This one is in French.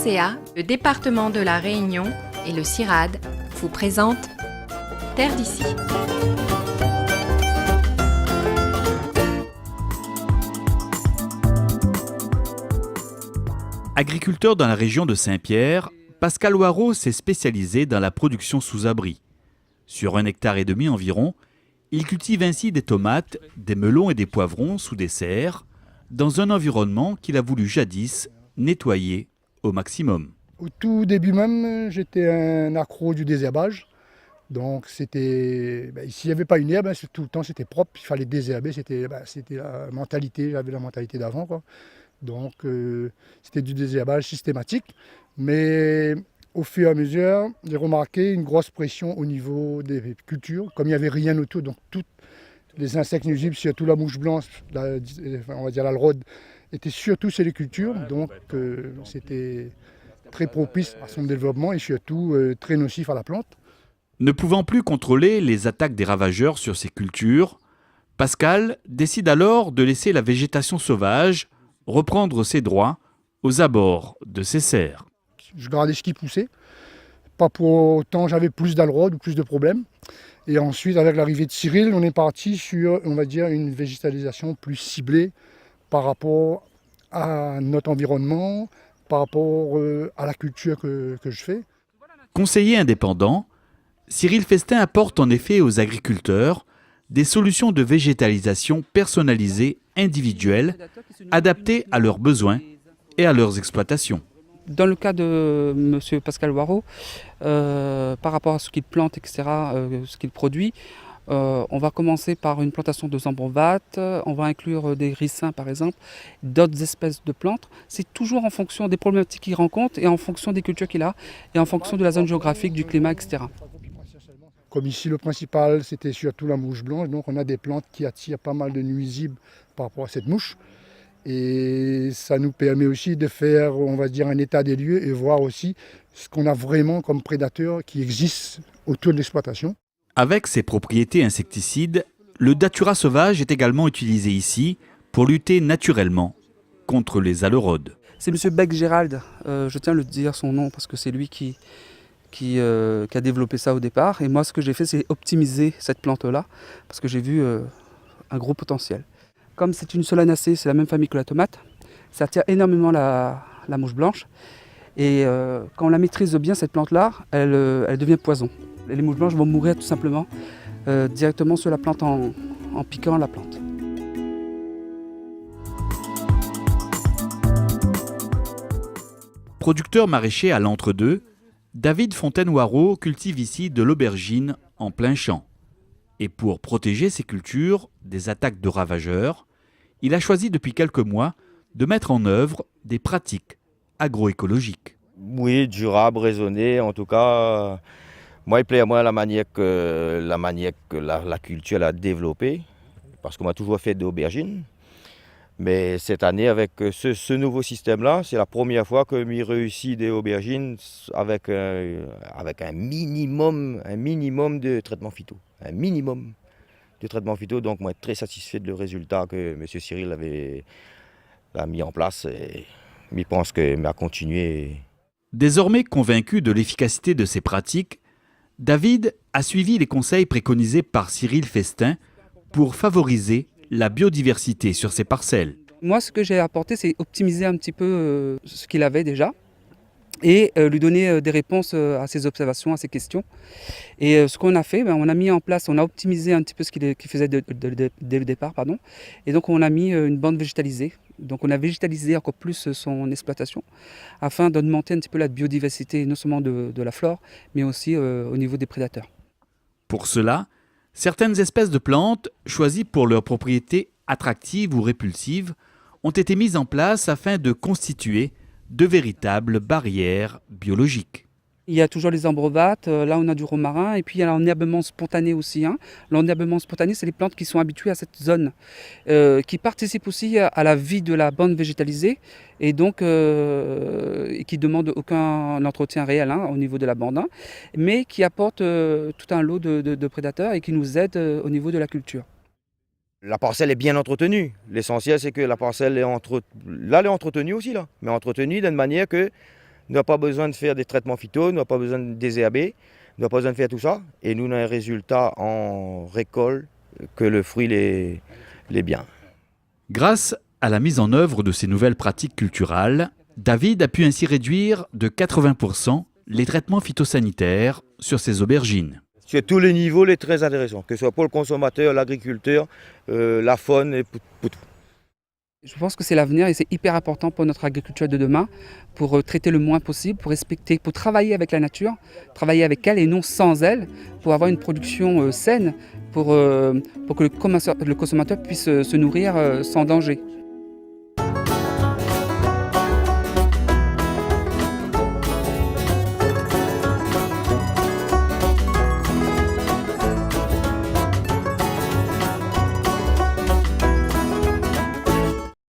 RCA, le département de la Réunion et le CIRAD vous présentent Terre d'ici. Agriculteur dans la région de Saint-Pierre, Pascal Waro s'est spécialisé dans la production sous abri. Sur 1,5 hectare environ, il cultive ainsi des tomates, des melons et des poivrons sous des serres, dans un environnement qu'il a voulu jadis nettoyer au maximum. Au tout début même, j'étais un accro du désherbage. Donc ici il n'y avait pas une herbe, tout le temps c'était propre, il fallait désherber, c'était la mentalité, j'avais la mentalité d'avant, quoi. Donc c'était du désherbage systématique. Mais au fur et à mesure, j'ai remarqué une grosse pression au niveau des cultures. Comme il n'y avait rien autour, donc tous les insectes nuisibles, surtout la mouche blanche, on va dire la rôde, étaient surtout sur les cultures. Donc c'était très propice à son développement et surtout très nocif à la plante. Ne pouvant plus contrôler les attaques des ravageurs sur ses cultures, Pascal décide alors de laisser la végétation sauvage reprendre ses droits aux abords de ses serres. Je gardais ce qui poussait. Pas pour autant, j'avais plus d'alrode ou plus de problèmes. Et ensuite, avec l'arrivée de Cyril, on est parti sur, on va dire, une végétalisation plus ciblée par rapport à notre environnement, par rapport à la culture que je fais. Conseiller indépendant, Cyril Festin apporte en effet aux agriculteurs des solutions de végétalisation personnalisées, individuelles, adaptées à leurs besoins et à leurs exploitations. Dans le cas de M. Pascal Waro, par rapport à ce qu'il plante, etc., ce qu'il produit, on va commencer par une plantation de zambrovates, on va inclure des ricins par exemple, d'autres espèces de plantes. C'est toujours en fonction des problématiques qu'il rencontre et en fonction des cultures qu'il a et en fonction de la zone géographique, du climat, etc. Comme ici, le principal, c'était surtout la mouche blanche. Donc on a des plantes qui attirent pas mal de nuisibles par rapport à cette mouche. Et ça nous permet aussi de faire, on va dire, un état des lieux et voir aussi ce qu'on a vraiment comme prédateurs qui existent autour de l'exploitation. Avec ses propriétés insecticides, le datura sauvage est également utilisé ici pour lutter naturellement contre les alerodes. C'est M. Beck Gérald, je tiens à le dire son nom parce que c'est lui qui a développé ça au départ. Et moi, ce que j'ai fait, c'est optimiser cette plante-là parce que j'ai vu un gros potentiel. Comme c'est une solanacée, c'est la même famille que la tomate, ça attire énormément la mouche blanche. Et quand on la maîtrise bien, cette plante-là, elle devient poison. Et les mouches blanches vont mourir tout simplement directement sur la plante en piquant la plante. Producteur maraîcher à l'entre-deux, David Fontaine-Waro cultive ici de l'aubergine en plein champ. Et pour protéger ses cultures des attaques de ravageurs, il a choisi depuis quelques mois de mettre en œuvre des pratiques agroécologiques. Oui, durable, raisonné, en tout cas. Moi, il plaît à moi la manière que la culture a développée, parce qu'on m'a toujours fait d'aubergines. Mais cette année, avec ce nouveau système-là, c'est la première fois que je réussis des aubergines avec un minimum de traitement phyto. Un minimum de traitement phyto. Donc, moi, je suis très satisfait du résultat que M. Cyril a mis en place. Et je pense qu'il m'a continué. Désormais convaincu de l'efficacité de ces pratiques, David a suivi les conseils préconisés par Cyril Festin pour favoriser la biodiversité sur ses parcelles. Moi, ce que j'ai apporté, c'est optimiser un petit peu ce qu'il avait déjà et lui donner des réponses à ses observations, à ses questions. Et ce qu'on a fait, on a mis en place, on a optimisé un petit peu ce qu'il faisait dès le départ. Et donc, on a mis une bande végétalisée. Donc, on a végétalisé encore plus son exploitation afin d'augmenter un petit peu la biodiversité, non seulement de la flore, mais aussi au niveau des prédateurs. Pour cela, certaines espèces de plantes, choisies pour leurs propriétés attractives ou répulsives, ont été mises en place afin de constituer de véritables barrières biologiques. Il y a toujours les ambrovates, là on a du romarin, et puis il y a l'enherbement spontané aussi. L'enherbement spontané, c'est les plantes qui sont habituées à cette zone, qui participent aussi à la vie de la bande végétalisée, et donc qui ne demandent aucun entretien réel au niveau de la bande, mais qui apportent tout un lot de prédateurs et qui nous aident au niveau de la culture. La parcelle est bien entretenue. L'essentiel, c'est que la parcelle est entretenue aussi, là, mais entretenue d'une manière que n'a pas besoin de faire des traitements phyto, n'a pas besoin de désherber, n'a pas besoin de faire tout ça. Et nous, on a un résultat en récolte que le fruit est bien. Grâce à la mise en œuvre de ces nouvelles pratiques culturales, David a pu ainsi réduire de 80% les traitements phytosanitaires sur ses aubergines. Sur tous les niveaux, il est très intéressant, que ce soit pour le consommateur, l'agriculteur, la faune et pour tout. Je pense que c'est l'avenir et c'est hyper important pour notre agriculture de demain, pour traiter le moins possible, pour respecter, pour travailler avec la nature, travailler avec elle et non sans elle, pour avoir une production saine, pour que le consommateur puisse se nourrir sans danger.